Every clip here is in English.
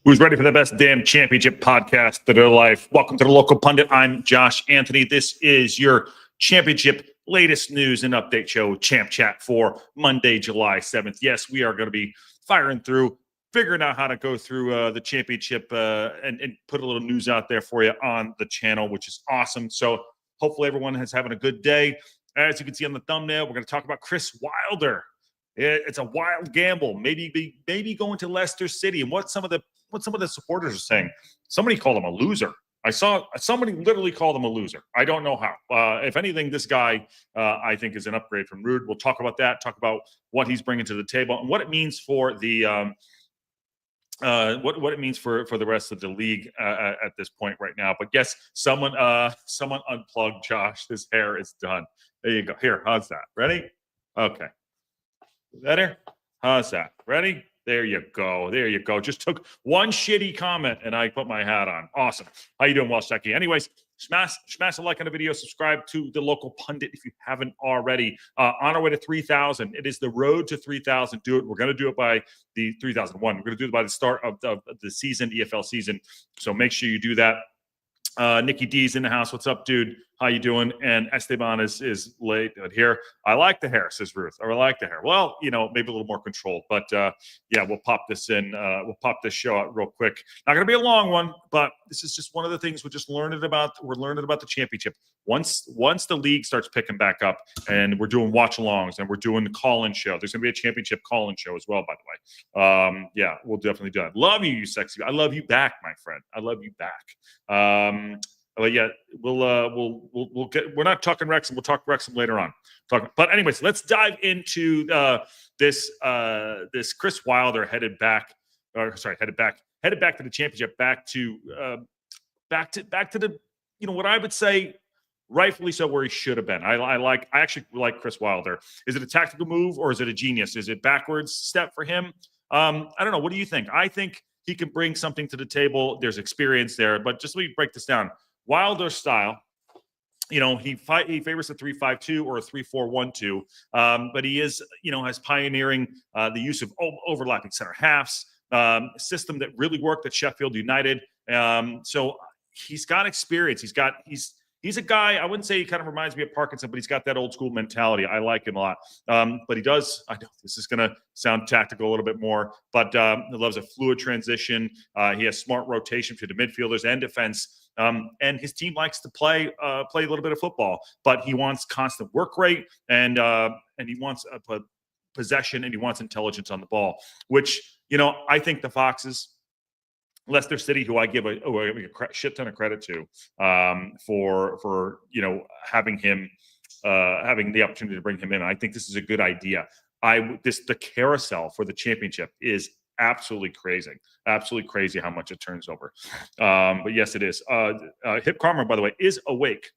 Who's ready for the best damn championship podcast of their life? Welcome to the Local Pundit. I'm Josh Anthony. This is your championship latest news and update show, Champ Chat, for Monday, July 7th. Yes, we are going to be firing through, figuring out how to go through the championship and put a little news out there for you on the channel, which is awesome. So hopefully everyone is having a good day. As you can see on the thumbnail, we're going to talk about Chris Wilder. It's a wild gamble. Maybe going to Leicester City, and what some of the supporters are saying. Somebody called him a loser. I saw somebody literally call him a loser. I don't know how. If anything, this guy I think is an upgrade from Ruud. We'll talk about that. Talk about what he's bringing to the table and what it means for the what it means for the rest of the league at this point right now. But yes, someone unplugged Josh. His hair is done. There you go. Here, how's that? Ready? Okay. Better? How's that? Ready? There you go. There you go. Just took one shitty comment and I put my hat on. Awesome. How you doing, Walshtecki? Anyways, smash a like on the video. Subscribe to the Local Pundit if you haven't already. On our way to 3,000. It is the road to 3,000. Do it. We're going to do it by the 3,001. We're going to do it by the start of the season, EFL season. So make sure you do that. Nikki D's in the house. What's up, dude? How you doing? And Esteban is late here. I like the hair, says Ruth. I like the hair. Well, maybe a little more controlled. But yeah, we'll pop this in. We'll pop this show out real quick. Not going to be a long one, but this is just one of the things we're just learning about. We're learning about the championship. Once the league starts picking back up, and we're doing watch-alongs, and we're doing the call-in show. There's going to be a championship call-in show as well, by the way. Yeah, we'll definitely do that. Love you sexy. I love you back, my friend. I love you back. But yeah, we'll get. We're not talking Wrexham. We'll talk Wrexham later on. But anyways, let's dive into this Chris Wilder headed back to the championship, back to the what I would say rightfully so where he should have been. I actually like Chris Wilder. Is it a tactical move or is it a genius? Is it backwards step for him? I don't know. What do you think? I think he can bring something to the table. There's experience there, but just let me break this down. Wilder style, he favors a 3-5-2 or a 3-4-1-2, but he is, has pioneering the use of overlapping center halves, system that really worked at Sheffield United. So he's got experience. He's a guy, I wouldn't say he kind of reminds me of Parkinson, but he's got that old school mentality. I like him a lot. But he does, I know this is going to sound tactical a little bit more, but he loves a fluid transition. He has smart rotation to the midfielders and defense. And his team likes to play a little bit of football, but he wants constant work rate and he wants possession and he wants intelligence on the ball, which, I think the Foxes, Leicester City, who I give a shit ton of credit to for having the opportunity to bring him in. I think this is a good idea. The carousel for the championship is absolutely crazy how much it turns over. But yes, it is. Hip Karma, by the way, is awake.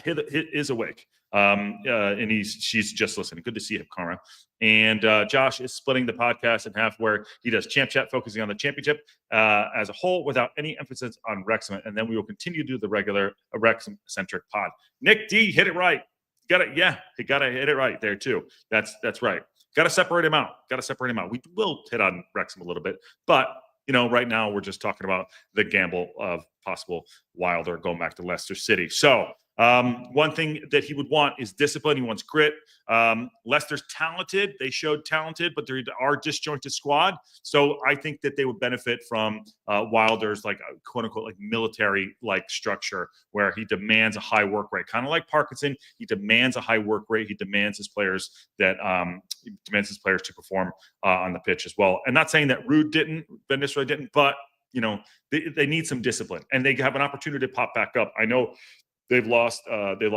Is awake. And she's just listening. Good to see Hip Karma. And Josh is splitting the podcast in half, where he does Champ Chat focusing on the championship as a whole without any emphasis on Wrexham, and then we will continue to do the regular Wrexham centric pod. Nick D hit it right. Got it. Yeah, he got to hit it right there too. That's right. Got to separate him out. We will hit on Wrexham a little bit, but right now we're just talking about the gamble of possible Wilder going back to Leicester City. So one thing that he would want is discipline. He wants grit. Leicester's talented. They showed talented, but they are disjointed squad. So I think that they would benefit from Wilder's quote unquote military structure, where he demands a high work rate, kind of like Parkinson. He demands a high work rate. He demands his players to perform on the pitch as well. And not saying that Ruud didn't, Ben Nistelrooy didn't, but they need some discipline, and they have an opportunity to pop back up. I know. They've lost Hardy.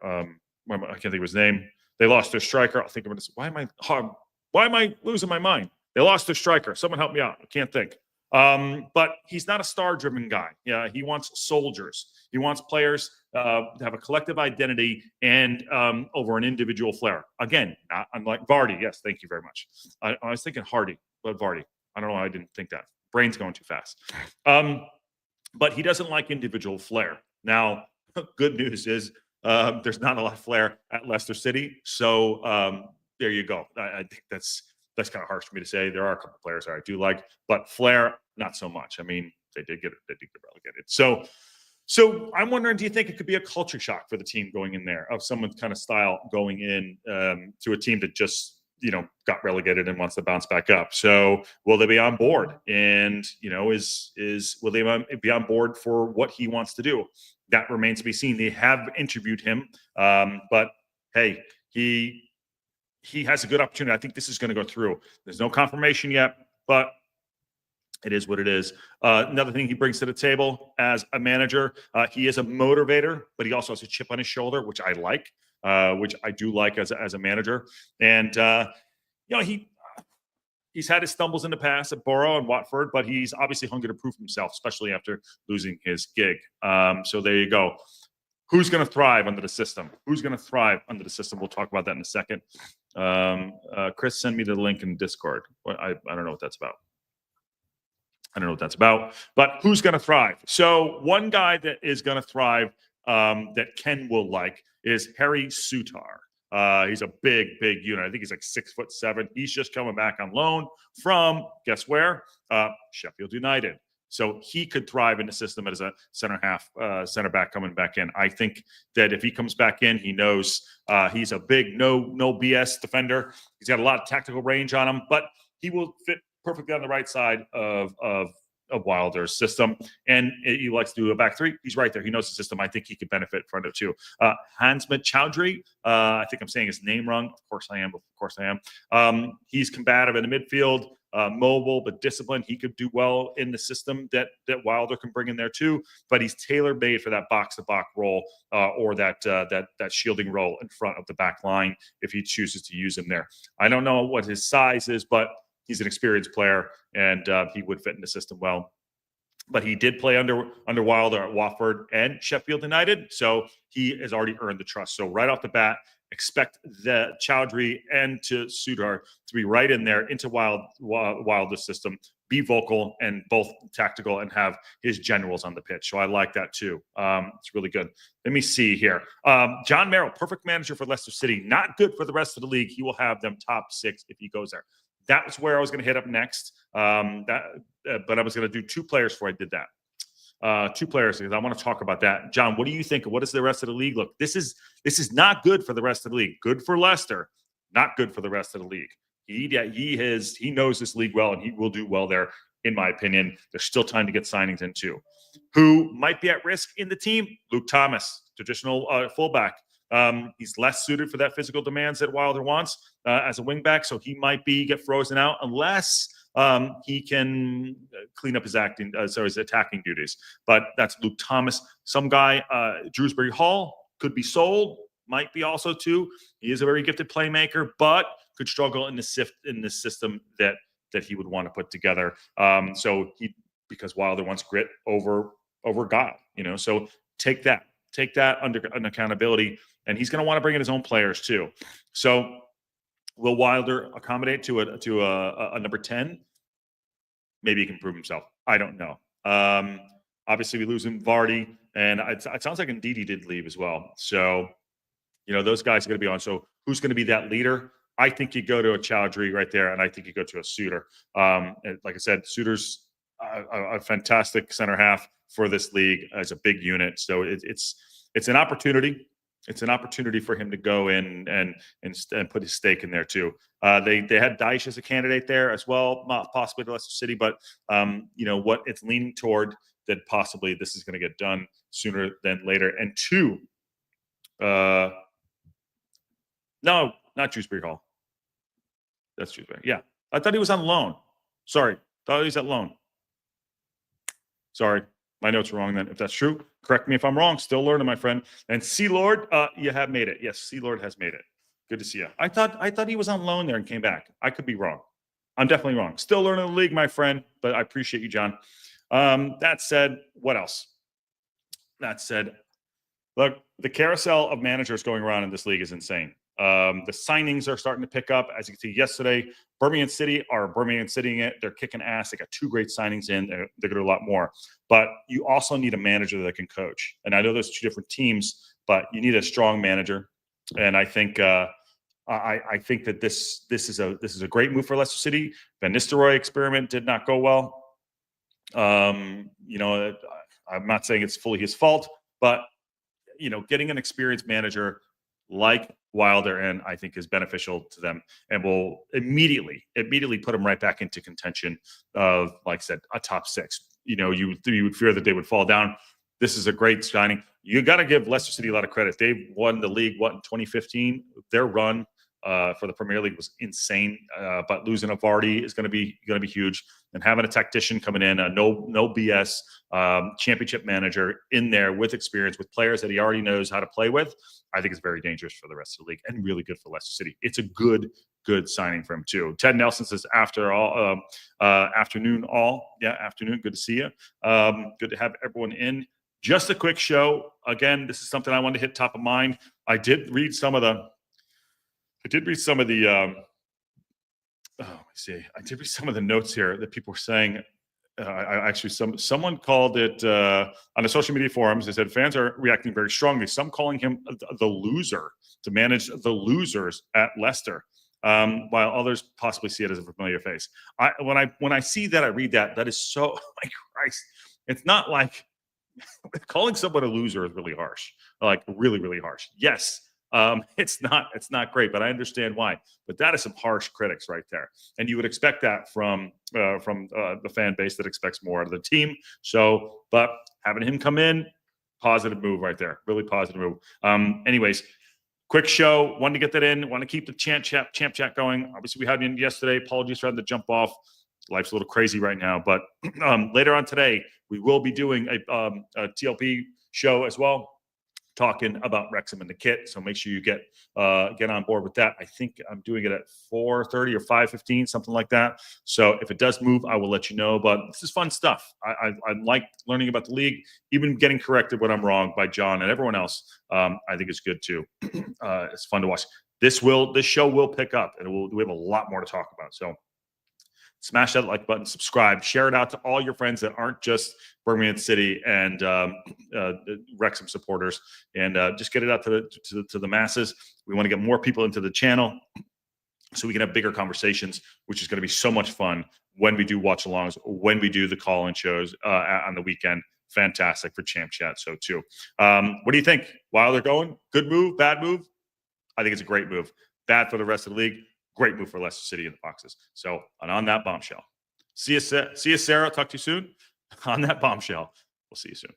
I can't think of his name. They lost their striker. I'll think of it. Why am I losing my mind? They lost their striker. Someone help me out. I can't think. But he's not a star-driven guy. Yeah, he wants soldiers. He wants players to have a collective identity and over an individual flair. Again, not unlike Vardy. Yes, thank you very much. I was thinking Hardy, but Vardy. I don't know why I didn't think that. Brain's going too fast. But he doesn't like individual flair. Now, good news is there's not a lot of flair at Leicester City. So there you go. I think that's That's kind of harsh for me to say. There are a couple players that I do like, but Flair, not so much. I mean, they did get relegated. So I'm wondering, do you think it could be a culture shock for the team going in there, of someone's kind of style going in to a team that just got relegated and wants to bounce back up? So will they be on board? And will they be on board for what he wants to do? That remains to be seen. They have interviewed him, but hey, he has a good opportunity. I think this is going to go through. There's no confirmation yet, but it is what it is. Another thing he brings to the table as a manager, he is a motivator, but he also has a chip on his shoulder, which I like, which I do like as a manager. And he's had his stumbles in the past at Borough and Watford, but he's obviously hungry to prove himself, especially after losing his gig. So there you go. Who's going to thrive under the system? Who's going to thrive under the system? We'll talk about that in a second. Chris, send me the link in Discord. I don't know what that's about. But who's going to thrive? So one guy that is going to thrive that Ken will like is Harry Sutar. He's a big unit. I think he's like 6'7". He's just coming back on loan from, guess where? Sheffield United. So he could thrive in the system as a center back coming back in. I think that if he comes back in, he knows he's a big no BS defender. He's got a lot of tactical range on him, but he will fit perfectly on the right side of Wilder's system. And he likes to do a back three. He's right there. He knows the system. I think he could benefit from it too. Hansmet Chowdhury, I think I'm saying his name wrong. Of course I am. He's combative in the midfield, mobile but disciplined. He could do well in the system that Wilder can bring in there too. But he's tailor-made for that box-to-box role or that shielding role in front of the back line if he chooses to use him there. I don't know what his size is, but he's an experienced player, and he would fit in the system well. But he did play under Wilder at Watford and Sheffield United, so he has already earned the trust. So right off the bat, expect the Chowdhury and to Sutar to be right in there into Wilder's system, be vocal and both tactical, and have his generals on the pitch. So I like that too. It's really good. Let me see here. John Merrill, perfect manager for Leicester City. Not good for the rest of the league. He will have them top 6 if he goes there. That was where I was going to hit up next. But I was going to do 2 players before I did that. 2 players, because I want to talk about that. John, what do you think? What is the rest of the league look? This is not good for the rest of the league. Good for Leicester, not good for the rest of the league. He knows this league well, and he will do well there, in my opinion. There's still time to get signings in too. Who might be at risk in the team? Luke Thomas, traditional fullback. He's less suited for that physical demands that Wilder wants as a wingback, so he might get frozen out unless he can clean up his attacking duties. But that's Luke Thomas. Some guy, Drewsbury Hall, could be sold. Might be also too. He is a very gifted playmaker, but could struggle in the system that he would want to put together. Because Wilder wants grit over God, So take that under accountability. And he's going to want to bring in his own players too. So will Wilder accommodate to a number 10? Maybe he can prove himself. I don't know. Obviously, we lose him, Vardy, and it sounds like Ndidi did leave as well. So, those guys are going to be on. So who's going to be that leader? I think you go to a Chowdhury right there, and I think you go to a Sutar. Like I said, Sutar's a fantastic center half for this league as a big unit. So it's an opportunity. It's an opportunity for him to go in and put his stake in there too. They had Daesh as a candidate there as well, possibly to Leicester City, but what it's leaning toward that possibly this is going to get done sooner than later. And 2, no, not Drewsbury Hall. That's Drewsbury. Yeah, I thought he was on loan. Sorry, thought he was at loan. Sorry. My notes are wrong then. If that's true, correct me if I'm wrong. Still learning, my friend. And Sealord, you have made it. Yes, Sealord has made it. Good to see you. I thought he was on loan there and came back. I could be wrong. I'm definitely wrong. Still learning the league, my friend, but I appreciate you, John. That said, what else? That said, look, the carousel of managers going around in this league is insane. The signings are starting to pick up. As you can see yesterday, Birmingham City it. They're kicking ass. They got 2 great signings in. They're going to do a lot more. But you also need a manager that can coach. And I know there's 2 different teams, but you need a strong manager. And I think I think that this is a great move for Leicester City. Van Nistelrooy experiment did not go well. You know, I'm not saying it's fully his fault, but you know, getting an experienced manager like Wilder in, I think, is beneficial to them and will immediately put them right back into contention of, like I said, a top 6. You know, you would fear that they would fall down. This is a great signing. You got to give Leicester City a lot of credit. They won the league, in 2015? Their run for the Premier League was insane. But losing a Vardy is going to be huge. And having a tactician coming in, no BS championship manager in there with experience, with players that he already knows how to play with, I think is very dangerous for the rest of the league and really good for Leicester City. It's a good signing for him too. Ted Nelson says afternoon all. Yeah, afternoon. Good to see you. Good to have everyone in. Just a quick show. Again, this is something I wanted to hit top of mind. I did read some of the I did read some of the notes here that people were saying. Someone called it on the social media forums. They said fans are reacting very strongly. Some calling him the loser, to manage the losers at Leicester, while others possibly see it as a familiar face. When I see that, I read that. That is so, my Christ. It's not like calling someone a loser is really harsh, like really, really harsh. Yes. It's not great, but I understand why. But that is some harsh critics right there, and you would expect that from the fan base that expects more out of the team. So, but having him come in, positive move right there, really positive move. Anyways, quick show. Wanted to get that in. Want to keep the champ chat going. Obviously, we had it in yesterday. Apologies for having to jump off. Life's a little crazy right now, but later on today we will be doing a TLP show as well, talking about Wrexham and the kit. So make sure you get on board with that. I think I'm doing it at 4:30 or 5:15, something like that. So if it does move, I will let you know. But this is fun stuff. I like learning about the league, even getting corrected when I'm wrong by John and everyone else. I think it's good too. It's fun to watch. This show will pick up, and we have a lot more to talk about. So smash that like button, subscribe, share it out to all your friends that aren't just Birmingham City and Wrexham supporters, and just get it out to the masses. We want to get more people into the channel so we can have bigger conversations, which is going to be so much fun when we do watch-alongs, when we do the call-in shows on the weekend. Fantastic for Champ Chat, so too. What do you think? While they're going, good move, bad move? I think it's a great move. Bad for the rest of the league. Great move for Leicester City in the boxes. So, and on that bombshell, see you, Sarah. Talk to you soon. On that bombshell, we'll see you soon.